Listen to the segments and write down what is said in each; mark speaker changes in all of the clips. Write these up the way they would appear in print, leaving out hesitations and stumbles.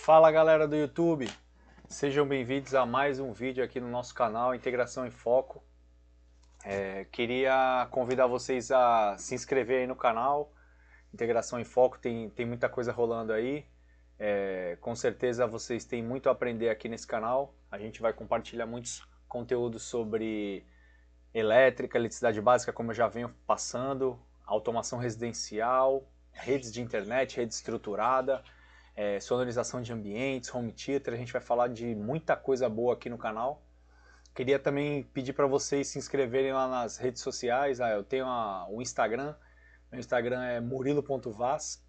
Speaker 1: Fala galera do YouTube, sejam bem-vindos a mais um vídeo aqui no nosso canal Integração em Foco. Queria convidar vocês a se inscrever aí no canal Integração em Foco, tem muita coisa rolando aí. Com certeza vocês têm muito a aprender aqui nesse canal. A gente vai compartilhar muitos conteúdos sobre elétrica, eletricidade básica, como eu já venho passando, automação residencial, redes de internet, rede estruturada, sonorização de ambientes, home theater. A gente vai falar de muita coisa boa aqui no canal. Queria também pedir para vocês se inscreverem lá nas redes sociais. Eu tenho o Instagram, meu Instagram é murilo.vaz.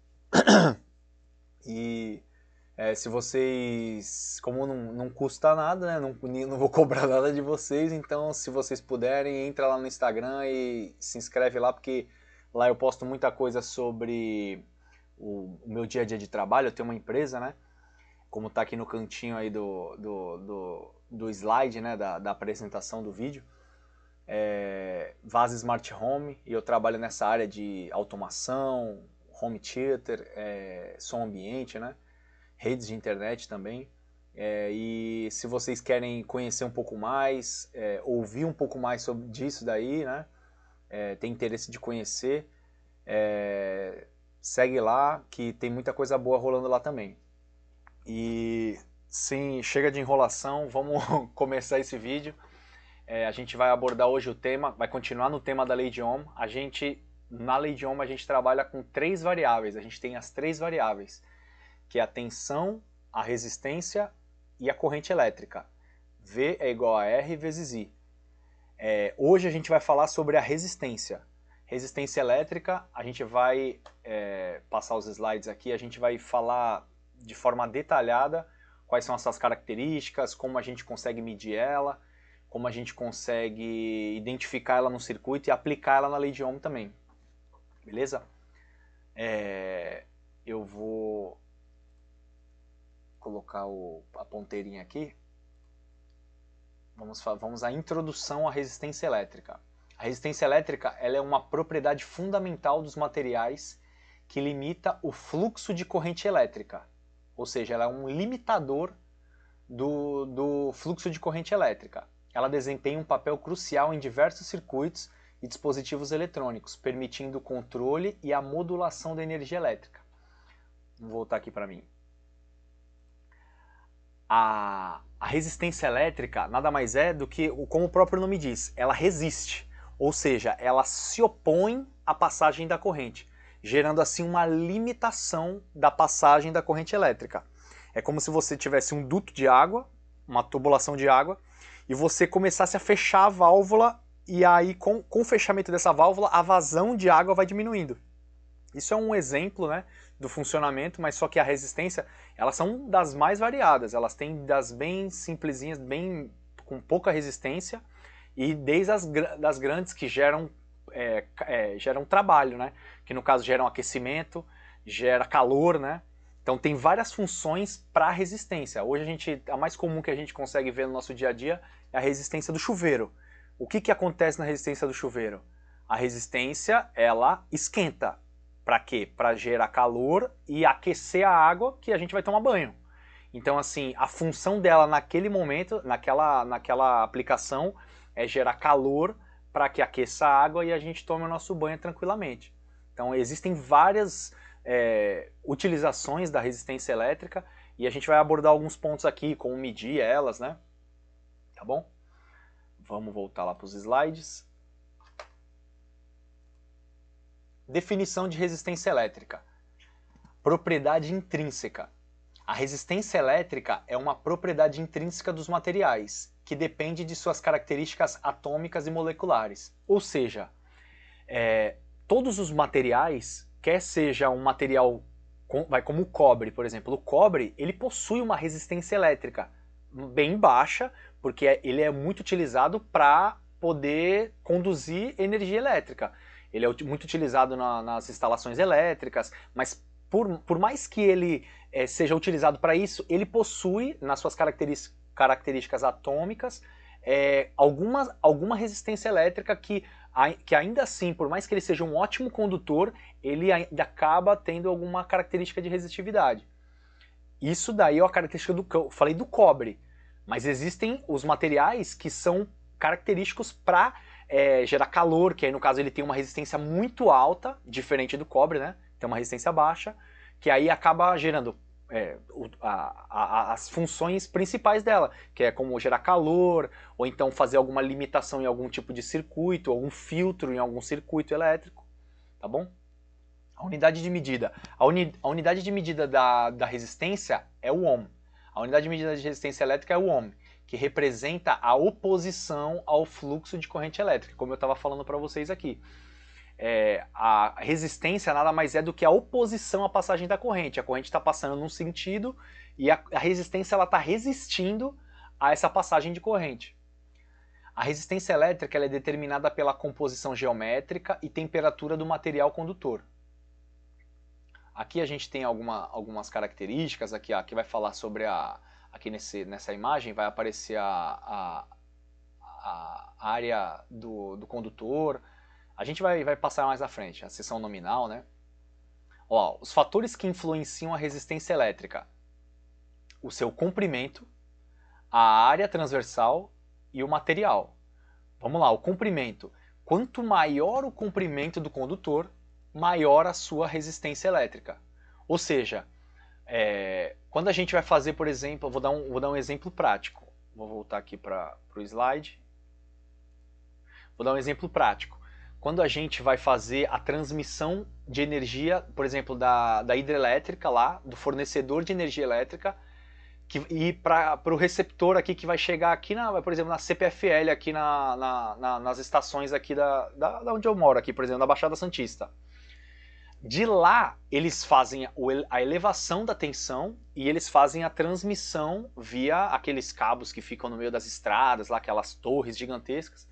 Speaker 1: E se vocês, como não custa nada, né, não vou cobrar nada de vocês, então se vocês puderem, entra lá no Instagram e se inscreve lá, porque lá eu posto muita coisa sobre o meu dia a dia de trabalho. Eu tenho uma empresa, né? Como está aqui no cantinho aí do slide, né? Da apresentação do vídeo. Vaz Smart Home, e eu trabalho nessa área de automação, home theater, som ambiente, né? Redes de internet também. E se vocês querem conhecer um pouco mais, ouvir um pouco mais sobre disso daí, né? Tem interesse de conhecer, segue lá, que tem muita coisa boa rolando lá também. E sim, chega de enrolação, vamos começar esse vídeo. A gente vai abordar hoje o tema, vai continuar no tema da lei de Ohm. Na lei de Ohm a gente trabalha com três variáveis, a gente tem as três variáveis, que é a tensão, a resistência e a corrente elétrica. V é igual a R vezes I. Hoje a gente vai falar sobre a resistência. Resistência elétrica, a gente vai passar os slides aqui, a gente vai falar de forma detalhada quais são as suas características, como a gente consegue medir ela, como a gente consegue identificar ela no circuito e aplicar ela na lei de Ohm também. Beleza? Eu vou colocar a ponteirinha aqui. Vamos à introdução à resistência elétrica. A resistência elétrica ela é uma propriedade fundamental dos materiais que limita o fluxo de corrente elétrica. Ou seja, ela é um limitador do fluxo de corrente elétrica. Ela desempenha um papel crucial em diversos circuitos e dispositivos eletrônicos, permitindo o controle e a modulação da energia elétrica. Vou voltar aqui para mim. A resistência elétrica nada mais é do que, como o próprio nome diz, ela resiste. Ou seja, ela se opõe à passagem da corrente, gerando assim uma limitação da passagem da corrente elétrica. É como se você tivesse um duto de água, uma tubulação de água, e você começasse a fechar a válvula, e aí com o fechamento dessa válvula a vazão de água vai diminuindo. Isso é um exemplo, né, do funcionamento, mas só que a resistência, elas são das mais variadas, elas têm das bem simplesinhas, bem com pouca resistência, e desde das grandes que geram trabalho, né? Que no caso geram aquecimento, gera calor, né? Então tem várias funções para a resistência. Hoje a mais comum que a gente consegue ver no nosso dia a dia é a resistência do chuveiro. O que acontece na resistência do chuveiro? A resistência, ela esquenta. Para quê? Para gerar calor e aquecer a água que a gente vai tomar banho. Então assim, a função dela naquele momento, naquela aplicação, é gerar calor para que aqueça a água e a gente tome o nosso banho tranquilamente. Então existem várias utilizações da resistência elétrica e a gente vai abordar alguns pontos aqui, como medir elas, né? Tá bom? Vamos voltar lá para os slides. Definição de resistência elétrica. Propriedade intrínseca. A resistência elétrica é uma propriedade intrínseca dos materiais, que depende de suas características atômicas e moleculares. Ou seja, todos os materiais, quer seja um material como o cobre, por exemplo, o cobre ele possui uma resistência elétrica bem baixa, porque ele é muito utilizado para poder conduzir energia elétrica. Ele é muito utilizado nas instalações elétricas, mas por mais que ele seja utilizado para isso, ele possui nas suas características atômicas alguma resistência elétrica que ainda assim, por mais que ele seja um ótimo condutor, ele ainda acaba tendo alguma característica de resistividade. Isso daí é a característica do que eu falei do cobre. Mas existem os materiais que são característicos para gerar calor, que aí no caso ele tem uma resistência muito alta, diferente do cobre, né? Tem uma resistência baixa, que aí acaba gerando as funções principais dela, que é como gerar calor, ou então fazer alguma limitação em algum tipo de circuito, algum filtro em algum circuito elétrico, tá bom? A unidade de medida. A unidade de medida da resistência é o ohm. A unidade de medida de resistência elétrica é o ohm, que representa a oposição ao fluxo de corrente elétrica, como eu estava falando para vocês aqui. A resistência nada mais é do que a oposição à passagem da corrente. A corrente está passando num sentido e a resistência está resistindo a essa passagem de corrente. A resistência elétrica ela é determinada pela composição geométrica e temperatura do material condutor. Aqui a gente tem algumas características, aqui vai falar sobre aqui nessa imagem vai aparecer a área do condutor. A gente vai passar mais à frente, a seção nominal, né? Ó, os fatores que influenciam a resistência elétrica: o seu comprimento, a área transversal e o material. Vamos lá, o comprimento. Quanto maior o comprimento do condutor, maior a sua resistência elétrica. Ou seja, quando a gente vai fazer, por exemplo, vou dar um exemplo prático. Vou voltar aqui para o slide. Vou dar um exemplo prático. Quando a gente vai fazer a transmissão de energia, por exemplo, da hidrelétrica lá, do fornecedor de energia elétrica, e para o receptor aqui que vai chegar aqui, por exemplo, na CPFL, aqui nas estações aqui da onde eu moro, aqui, por exemplo, na Baixada Santista. De lá, eles fazem a elevação da tensão e eles fazem a transmissão via aqueles cabos que ficam no meio das estradas, lá, aquelas torres gigantescas.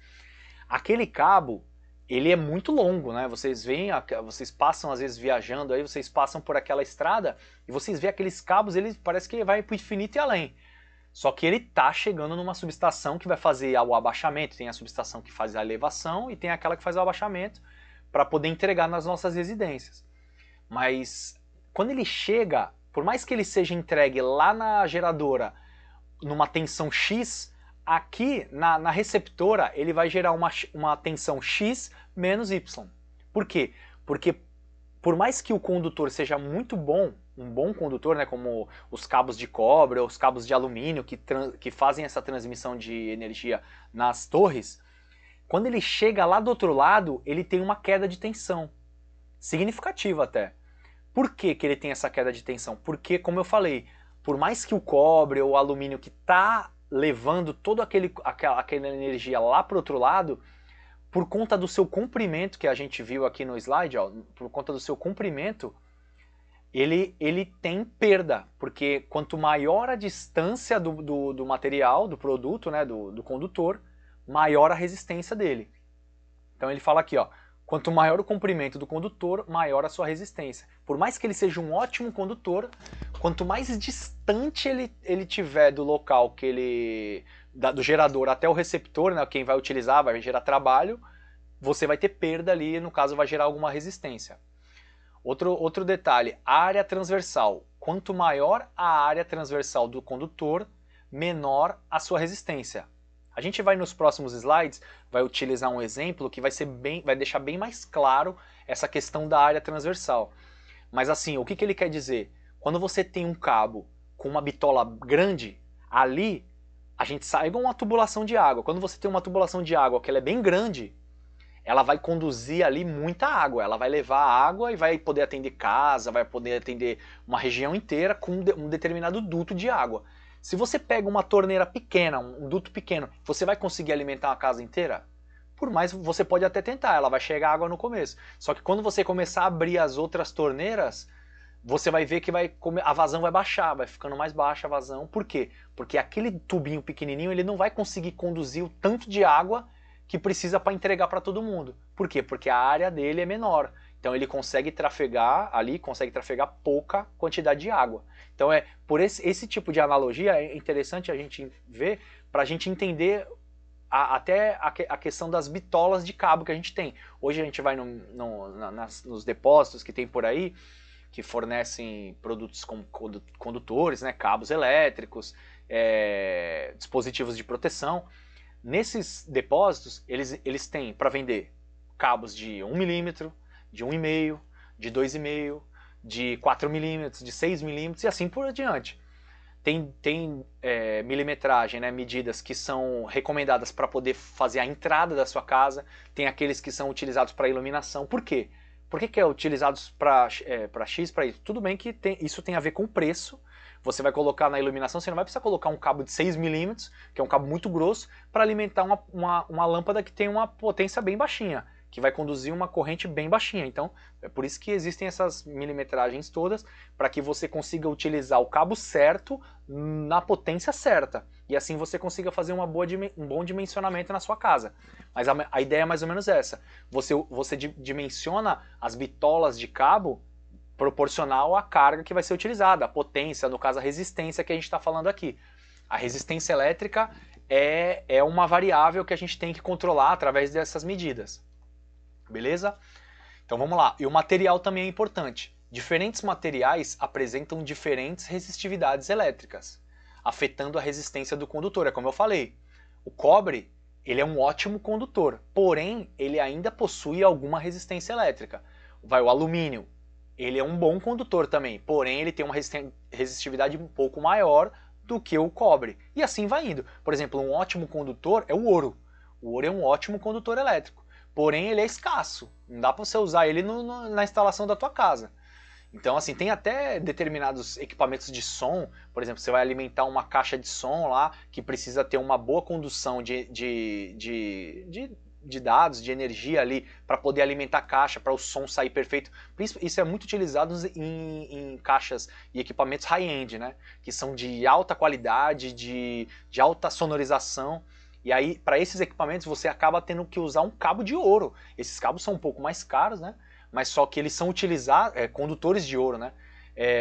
Speaker 1: Aquele cabo, ele é muito longo, né? Vocês veem, vocês passam às vezes viajando aí, vocês passam por aquela estrada e vocês veem aqueles cabos, ele parece que vai para o infinito e além. Só que ele tá chegando numa subestação que vai fazer o abaixamento, tem a subestação que faz a elevação e tem aquela que faz o abaixamento para poder entregar nas nossas residências. Mas quando ele chega, por mais que ele seja entregue lá na geradora numa tensão X, aqui na receptora ele vai gerar uma tensão X menos Y. Por quê? Porque por mais que o condutor seja muito bom, um bom condutor, né, como os cabos de cobre ou os cabos de alumínio que fazem essa transmissão de energia nas torres, quando ele chega lá do outro lado, ele tem uma queda de tensão, significativa até. Por que que ele tem essa queda de tensão? Porque, como eu falei, por mais que o cobre ou o alumínio que está levando toda aquela energia lá para o outro lado, por conta do seu comprimento, que a gente viu aqui no slide, ó, por conta do seu comprimento, ele tem perda, porque quanto maior a distância do material, do produto, né, do condutor, maior a resistência dele. Então ele fala aqui, ó, quanto maior o comprimento do condutor, maior a sua resistência. Por mais que ele seja um ótimo condutor, quanto mais distante ele tiver do local do gerador até o receptor, né, quem vai utilizar, vai gerar trabalho, você vai ter perda ali, no caso vai gerar alguma resistência. Outro detalhe, a área transversal. Quanto maior a área transversal do condutor, menor a sua resistência. A gente vai nos próximos slides, vai utilizar um exemplo que vai deixar bem mais claro essa questão da área transversal. Mas assim, o que ele quer dizer? Quando você tem um cabo com uma bitola grande, ali a gente sai igual uma tubulação de água. Quando você tem uma tubulação de água que ela é bem grande, ela vai conduzir ali muita água. Ela vai levar água e vai poder atender casa, vai poder atender uma região inteira com um determinado duto de água. Se você pega uma torneira pequena, um duto pequeno, você vai conseguir alimentar uma casa inteira? Por mais, você pode até tentar, ela vai chegar água no começo. Só que quando você começar a abrir as outras torneiras, você vai ver que a vazão vai baixar, vai ficando mais baixa a vazão. Por quê? Porque aquele tubinho pequenininho, ele não vai conseguir conduzir o tanto de água que precisa para entregar para todo mundo. Por quê? Porque a área dele é menor. Então ele consegue trafegar pouca quantidade de água. Então por esse tipo de analogia é interessante a gente ver para a gente entender até a questão das bitolas de cabo que a gente tem. Hoje a gente vai nos depósitos que tem por aí, que fornecem produtos como condutores, né, cabos elétricos, dispositivos de proteção. Nesses depósitos, eles têm para vender cabos de 1 milímetro, de 1,5, de 2,5, de 4 milímetros, de 6 milímetros e assim por diante. Tem milimetragem, né, medidas que são recomendadas para poder fazer a entrada da sua casa, tem aqueles que são utilizados para iluminação. Por quê? Por que é utilizados para X, para isso? Tudo bem que isso tem a ver com o preço. Você vai colocar na iluminação, você não vai precisar colocar um cabo de 6 milímetros, que é um cabo muito grosso, para alimentar uma lâmpada que tem uma potência bem baixinha, que vai conduzir uma corrente bem baixinha. Então, é por isso que existem essas milimetragens todas, para que você consiga utilizar o cabo certo na potência certa. E assim você consiga fazer um bom dimensionamento na sua casa. Mas a ideia é mais ou menos essa. Você dimensiona as bitolas de cabo proporcional à carga que vai ser utilizada, a potência, no caso a resistência que a gente está falando aqui. A resistência elétrica é uma variável que a gente tem que controlar através dessas medidas. Beleza? Então vamos lá. E o material também é importante. Diferentes materiais apresentam diferentes resistividades elétricas, afetando a resistência do condutor. É como eu falei, o cobre ele é um ótimo condutor, porém ele ainda possui alguma resistência elétrica. O alumínio, ele é um bom condutor também, porém ele tem uma resistividade um pouco maior do que o cobre. E assim vai indo. Por exemplo, um ótimo condutor é o ouro. O ouro é um ótimo condutor elétrico, porém ele é escasso. Não dá para você usar ele na instalação da tua casa. Então, assim, tem até determinados equipamentos de som, por exemplo, você vai alimentar uma caixa de som lá, que precisa ter uma boa condução de dados, de energia ali, para poder alimentar a caixa, para o som sair perfeito. Isso é muito utilizado em caixas e equipamentos high-end, né? Que são de alta qualidade, de alta sonorização. E aí, para esses equipamentos, você acaba tendo que usar um cabo de ouro. Esses cabos são um pouco mais caros, né? Mas só que eles são utilizados, condutores de ouro, né?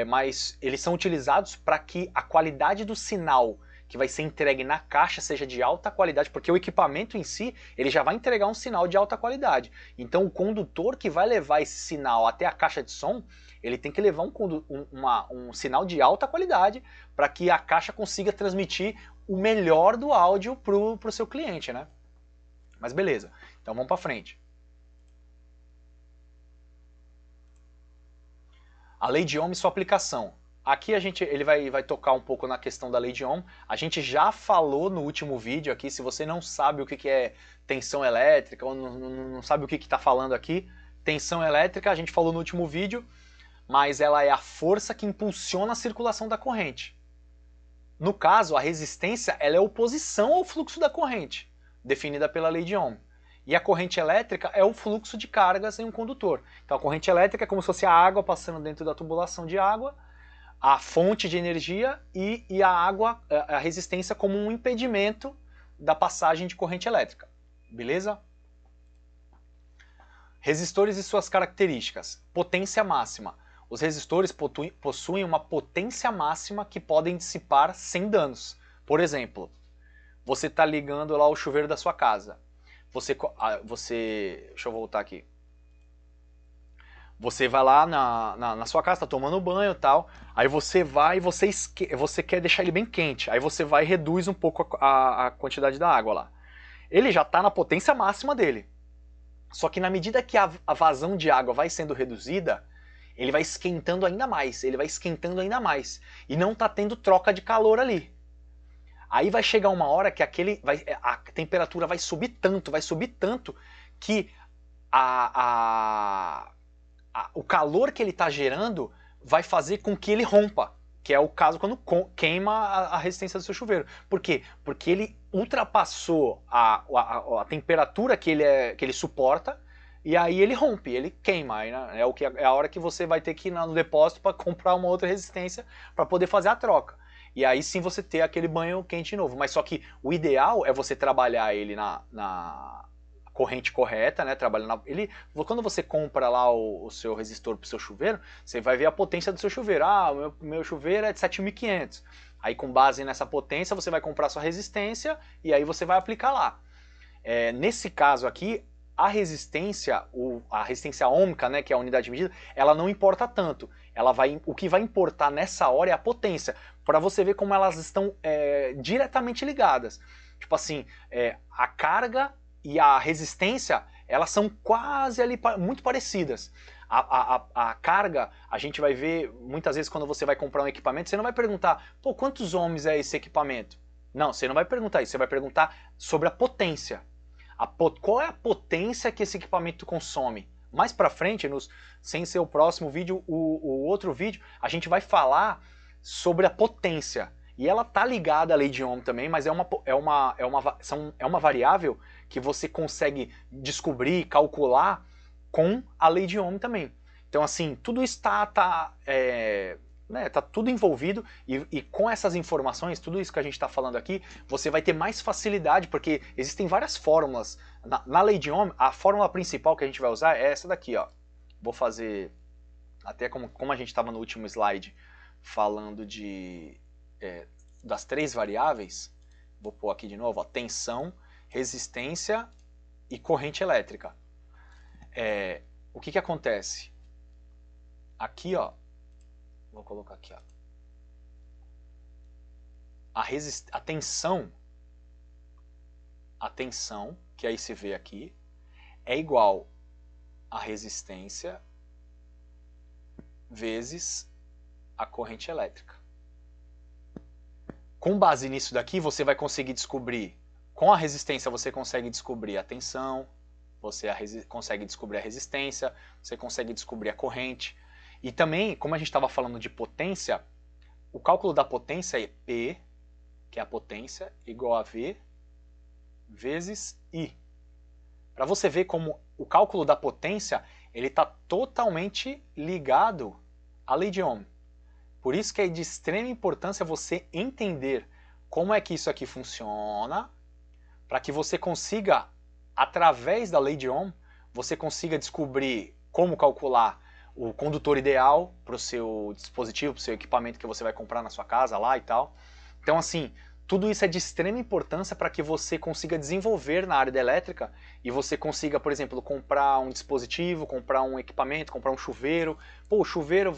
Speaker 1: Mas eles são utilizados para que a qualidade do sinal que vai ser entregue na caixa seja de alta qualidade, porque o equipamento em si, ele já vai entregar um sinal de alta qualidade. Então o condutor que vai levar esse sinal até a caixa de som, ele tem que levar um sinal de alta qualidade para que a caixa consiga transmitir o melhor do áudio para o seu cliente, né? Mas beleza, então vamos para frente. A lei de Ohm e sua aplicação. Aqui ele vai tocar um pouco na questão da lei de Ohm. A gente já falou no último vídeo aqui, se você não sabe o que é tensão elétrica, ou não sabe o que está falando aqui, tensão elétrica, a gente falou no último vídeo, mas ela é a força que impulsiona a circulação da corrente. No caso, a resistência ela é a oposição ao fluxo da corrente, definida pela lei de Ohm. E a corrente elétrica é o fluxo de cargas em um condutor. Então a corrente elétrica é como se fosse a água passando dentro da tubulação de água, a fonte de energia e a água, a resistência como um impedimento da passagem de corrente elétrica. Beleza? Resistores e suas características. Potência máxima. Os resistores possuem uma potência máxima que podem dissipar sem danos. Por exemplo, você está ligando lá o chuveiro da sua casa. Deixa eu voltar aqui. Você vai lá na sua casa, tá tomando banho e tal, aí você vai e você quer deixar ele bem quente, aí você vai e reduz um pouco a quantidade da água lá. Ele já está na potência máxima dele. Só que na medida que a vazão de água vai sendo reduzida, ele vai esquentando ainda mais, ele vai esquentando ainda mais. E não está tendo troca de calor ali. Aí vai chegar uma hora que a temperatura vai subir tanto, que o calor que ele está gerando vai fazer com que ele rompa, que é o caso quando queima a resistência do seu chuveiro. Por quê? Porque ele ultrapassou a temperatura que ele suporta, e aí ele rompe, ele queima. Aí, né, é a hora que você vai ter que ir no depósito para comprar uma outra resistência para poder fazer a troca. E aí sim você ter aquele banho quente novo. Mas só que o ideal é você trabalhar ele na corrente correta, né? Quando você compra lá o seu resistor para o seu chuveiro, você vai ver a potência do seu chuveiro. Ah, o meu chuveiro é de 7.500. Aí com base nessa potência você vai comprar sua resistência e aí você vai aplicar lá. Nesse caso aqui, a resistência ôhmica, né, que é a unidade de medida, ela não importa tanto. O que vai importar nessa hora é a potência, para você ver como elas estão diretamente ligadas. Tipo assim, a carga e a resistência, elas são quase ali muito parecidas. A carga, a gente vai ver, muitas vezes quando você vai comprar um equipamento, você não vai perguntar, pô, quantos ohms é esse equipamento? Não, você não vai perguntar isso, você vai perguntar sobre a potência. Qual é a potência que esse equipamento consome? Mais pra frente, sem ser o próximo vídeo, o outro vídeo, a gente vai falar sobre a potência. E ela tá ligada à lei de Ohm também, mas é uma variável que você consegue descobrir, calcular com a lei de Ohm também. Então assim, tudo está tá tudo envolvido e com essas informações, tudo isso que a gente está falando aqui, você vai ter mais facilidade, porque existem várias fórmulas. Na lei de Ohm, a fórmula principal que a gente vai usar é essa daqui, ó. Vou fazer, até como a gente estava no último slide, falando das 3 variáveis, vou pôr aqui de novo, ó, tensão, resistência e corrente elétrica. O que acontece? Aqui, ó, vou colocar aqui, ó. A tensão, que aí se vê aqui, é igual a resistência vezes a corrente elétrica. Com base nisso daqui, você vai conseguir descobrir, com a resistência você consegue descobrir a tensão, você consegue descobrir a resistência, você consegue descobrir a corrente. E também, como a gente estava falando de potência, o cálculo da potência é P, que é a potência, igual a V vezes I. Para você ver como o cálculo da potência ele está totalmente ligado à lei de Ohm. Por isso que é de extrema importância você entender como é que isso aqui funciona, para que você consiga, através da lei de Ohm, você consiga descobrir como calcular o condutor ideal para o seu dispositivo, para o seu equipamento que você vai comprar na sua casa lá e tal. Então assim, tudo isso é de extrema importância para que você consiga desenvolver na área da elétrica e você consiga, por exemplo, comprar um dispositivo, comprar um equipamento, comprar um chuveiro. Pô, o chuveiro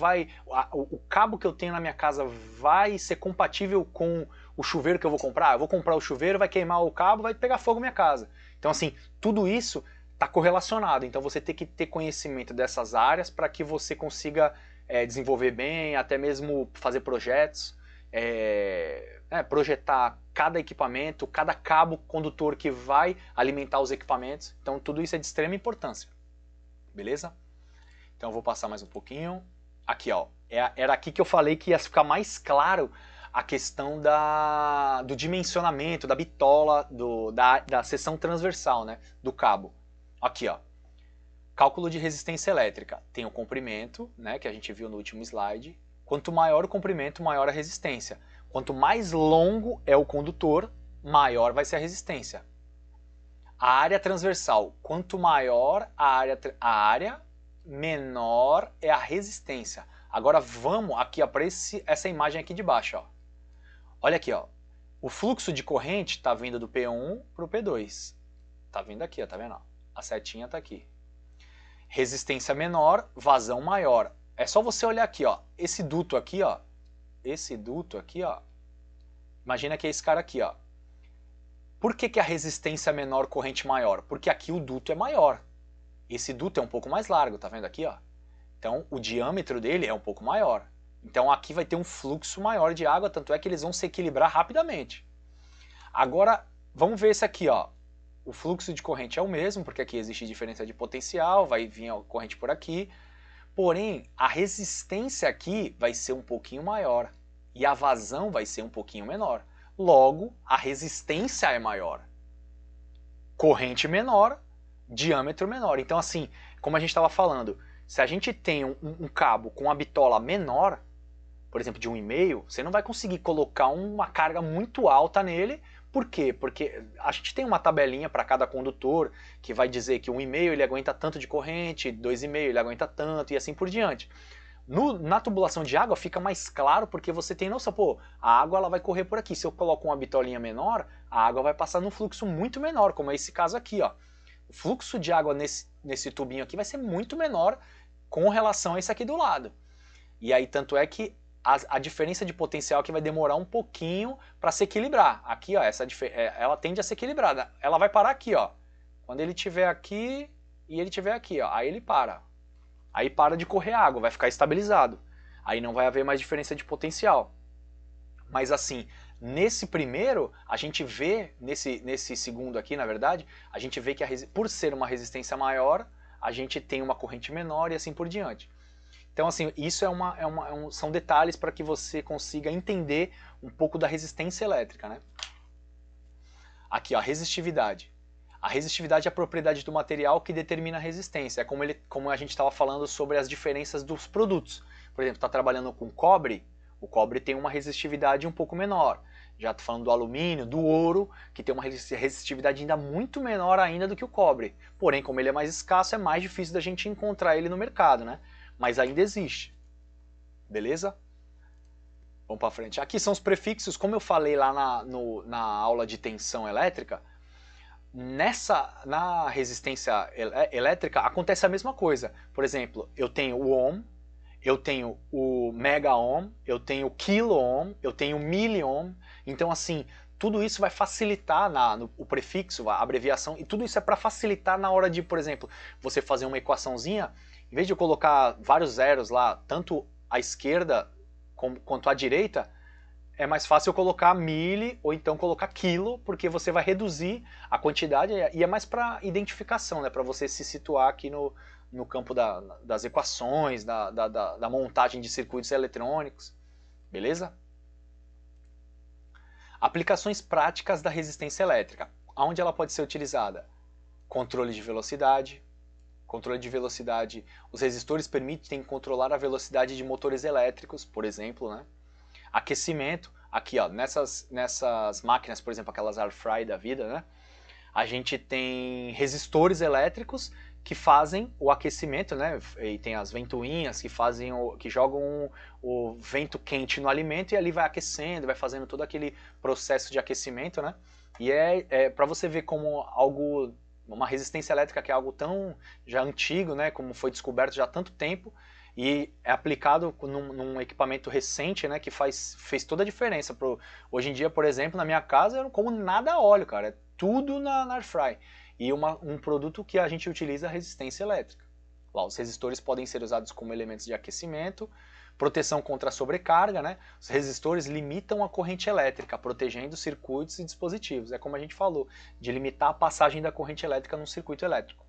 Speaker 1: o cabo que eu tenho na minha casa vai ser compatível com o chuveiro que eu vou comprar? Eu vou comprar o chuveiro, vai queimar o cabo, vai pegar fogo na minha casa. Então assim, tudo isso está correlacionado, então você tem que ter conhecimento dessas áreas para que você consiga desenvolver bem, até mesmo fazer projetos, projetar cada equipamento, cada cabo condutor que vai alimentar os equipamentos, então tudo isso é de extrema importância, beleza? Então eu vou passar mais um pouquinho, aqui ó, era aqui que eu falei que ia ficar mais claro a questão do dimensionamento, da bitola, da seção transversal, né, do cabo. Aqui, ó, cálculo de resistência elétrica. Tem o comprimento, né, que a gente viu no último slide. Quanto maior o comprimento, maior a resistência. Quanto mais longo é o condutor, maior vai ser a resistência. A área transversal. Quanto maior a área, menor é a resistência. Agora vamos aqui para essa imagem aqui de baixo. Ó. Olha aqui, ó. O fluxo de corrente está vindo do P1 para o P2. Está vindo aqui, ó, tá vendo? A setinha está aqui. Resistência menor, vazão maior. É só você olhar aqui, ó. Esse duto aqui, ó. Imagina que é esse cara aqui, ó. Por que a resistência menor, corrente maior? Porque aqui o duto é maior. Esse duto é um pouco mais largo, tá vendo aqui, ó? Então o diâmetro dele é um pouco maior. Então aqui vai ter um fluxo maior de água, tanto é que eles vão se equilibrar rapidamente. Agora, vamos ver esse aqui, ó. O fluxo de corrente é o mesmo, porque aqui existe diferença de potencial, vai vir a corrente por aqui. Porém, a resistência aqui vai ser um pouquinho maior e a vazão vai ser um pouquinho menor. Logo, a resistência é maior. Corrente menor, diâmetro menor. Então assim, como a gente estava falando, se a gente tem um cabo com uma bitola menor, por exemplo, de 1,5, você não vai conseguir colocar uma carga muito alta nele. Por quê? Porque a gente tem uma tabelinha para cada condutor que vai dizer que 1,5 ele aguenta tanto de corrente, 2,5 ele aguenta tanto e assim por diante. Na tubulação de água fica mais claro porque você tem noção, pô, a água ela vai correr por aqui. Se eu coloco uma bitolinha menor, a água vai passar num fluxo muito menor, como é esse caso aqui, ó. O fluxo de água nesse tubinho aqui vai ser muito menor com relação a esse aqui do lado. E aí tanto é que a diferença de potencial que vai demorar um pouquinho para se equilibrar. Aqui, ó, ela tende a se equilibrar. Ela vai parar aqui, ó. Quando ele estiver aqui e ele estiver aqui, ó, aí ele para. Aí para de correr água, vai ficar estabilizado. Aí não vai haver mais diferença de potencial. Mas assim, nesse primeiro, a gente vê, nesse segundo aqui, na verdade, a gente vê que por ser uma resistência maior, a gente tem uma corrente menor e assim por diante. Então, assim, isso são detalhes para que você consiga entender um pouco da resistência elétrica, né? Aqui, ó, resistividade. A resistividade é a propriedade do material que determina a resistência. É como a gente estava falando sobre as diferenças dos produtos. Por exemplo, está trabalhando com cobre, o cobre tem uma resistividade um pouco menor. Já estou falando do alumínio, do ouro, que tem uma resistividade ainda muito menor ainda do que o cobre. Porém, como ele é mais escasso, é mais difícil da gente encontrar ele no mercado, né? Mas ainda existe. Beleza? Vamos para frente. Aqui são os prefixos, como eu falei lá na aula de tensão elétrica, na resistência elétrica acontece a mesma coisa. Por exemplo, eu tenho o ohm, eu tenho o mega ohm, eu tenho o quilo ohm, eu tenho o miliohm. Então, assim, tudo isso vai facilitar o prefixo, a abreviação, e tudo isso é para facilitar na hora de, por exemplo, você fazer uma equaçãozinha. Em vez de eu colocar vários zeros lá, tanto à esquerda quanto à direita, é mais fácil eu colocar mili ou então colocar quilo, porque você vai reduzir a quantidade e é mais para identificação, né, para você se situar aqui no campo das equações, da montagem de circuitos eletrônicos, beleza? Aplicações práticas da resistência elétrica. Onde ela pode ser utilizada? Controle de velocidade. Controle de velocidade, os resistores permitem controlar a velocidade de motores elétricos, por exemplo, né? Aquecimento, aqui ó, nessas máquinas, por exemplo, aquelas air fry da vida, né? A gente tem resistores elétricos que fazem o aquecimento, né? E tem as ventoinhas que jogam o vento quente no alimento e ali vai aquecendo, vai fazendo todo aquele processo de aquecimento, né? E para você ver como uma resistência elétrica que é algo tão já antigo, né, como foi descoberto já há tanto tempo, e é aplicado num equipamento recente, né, que fez toda a diferença. Hoje em dia, por exemplo, na minha casa eu não como nada a óleo, cara, é tudo na air fry. E um produto que a gente utiliza é a resistência elétrica. Lá, os resistores podem ser usados como elementos de aquecimento, proteção contra a sobrecarga, né? Os resistores limitam a corrente elétrica, protegendo circuitos e dispositivos. É como a gente falou, de limitar a passagem da corrente elétrica num circuito elétrico.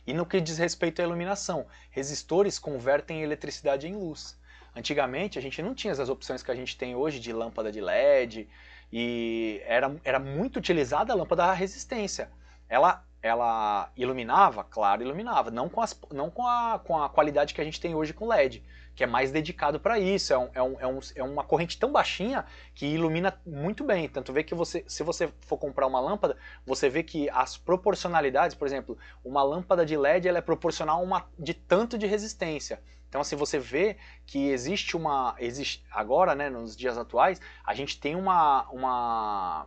Speaker 1: E no que diz respeito à iluminação, resistores convertem eletricidade em luz. Antigamente a gente não tinha as opções que a gente tem hoje de lâmpada de LED, e era muito utilizada a lâmpada da resistência. Ela iluminava? Claro, iluminava. Não com a qualidade que a gente tem hoje com LED, que é mais dedicado para isso. É uma corrente tão baixinha que ilumina muito bem. Tanto vê que se você for comprar uma lâmpada, você vê que as proporcionalidades, por exemplo, uma lâmpada de LED ela é proporcional a de tanto de resistência. Então, assim, você vê que existe agora, né, nos dias atuais, a gente tem uma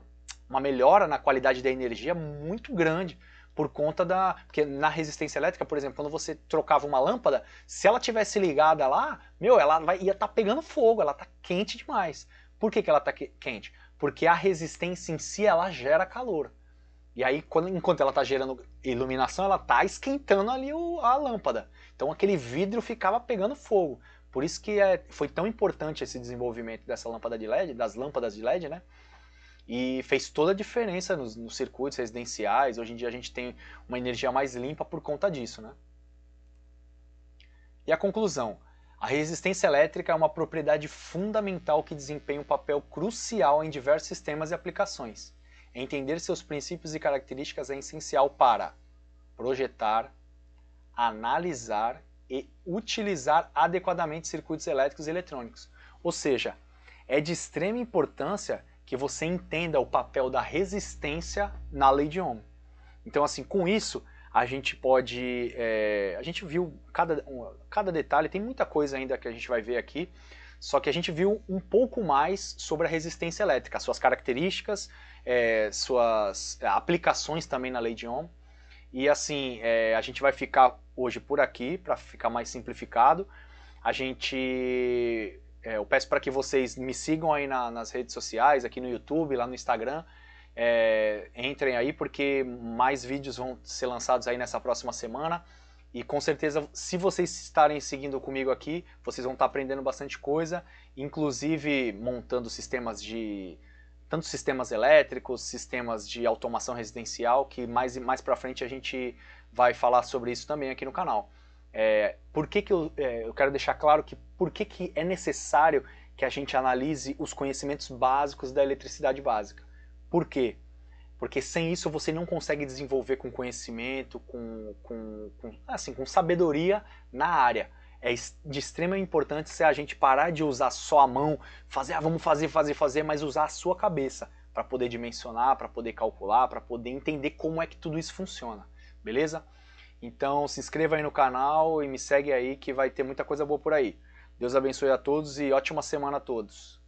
Speaker 1: melhora na qualidade da energia muito grande por conta porque na resistência elétrica, por exemplo, quando você trocava uma lâmpada, se ela tivesse ligada lá, ia estar pegando fogo, ela está quente demais. Por que ela está quente? Porque a resistência em si, ela gera calor. E aí, enquanto ela está gerando iluminação, ela está esquentando ali a lâmpada. Então aquele vidro ficava pegando fogo. Por isso que foi tão importante esse desenvolvimento dessa lâmpada de LED, das lâmpadas de LED, né? E fez toda a diferença nos circuitos residenciais. Hoje em dia a gente tem uma energia mais limpa por conta disso, né? E a conclusão. A resistência elétrica é uma propriedade fundamental que desempenha um papel crucial em diversos sistemas e aplicações. Entender seus princípios e características é essencial para projetar, analisar e utilizar adequadamente circuitos elétricos e eletrônicos. Ou seja, é de extrema importância que você entenda o papel da resistência na lei de Ohm. Então, assim, com isso, a gente pode... a gente viu cada detalhe, tem muita coisa ainda que a gente vai ver aqui, só que a gente viu um pouco mais sobre a resistência elétrica, suas características, suas aplicações também na lei de Ohm. E assim, a gente vai ficar hoje por aqui, para ficar mais simplificado. Eu peço para que vocês me sigam aí nas redes sociais, aqui no YouTube, lá no Instagram. Entrem aí porque mais vídeos vão ser lançados aí nessa próxima semana. E com certeza, se vocês estarem seguindo comigo aqui, vocês vão estar aprendendo bastante coisa, inclusive montando tanto sistemas elétricos, sistemas de automação residencial, que mais pra frente a gente vai falar sobre isso também aqui no canal. Por que que eu quero deixar claro que por que é necessário que a gente analise os conhecimentos básicos da eletricidade básica. Por quê? Porque sem isso você não consegue desenvolver com conhecimento, com sabedoria na área. É de extrema importância a gente parar de usar só a mão, vamos fazer, mas usar a sua cabeça para poder dimensionar, para poder calcular, para poder entender como é que tudo isso funciona, beleza? Então se inscreva aí no canal e me segue aí que vai ter muita coisa boa por aí. Deus abençoe a todos e ótima semana a todos.